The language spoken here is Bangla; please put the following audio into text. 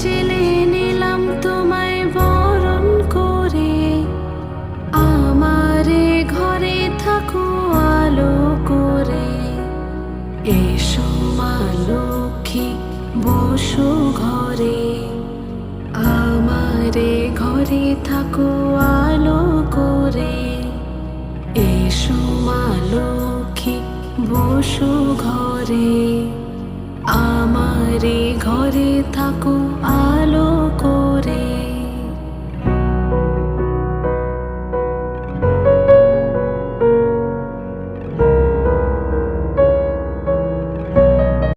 চেলে নিলাম তোমায় বরণ করে, আমারে ঘরে থাকো আলো করে। এসো মা লক্ষ্মী বসো ঘরে, আমারে ঘরে থাকো আলো করে। এসো মা লক্ষ্মী বসো ঘরে, আমারে ঘরে থাকো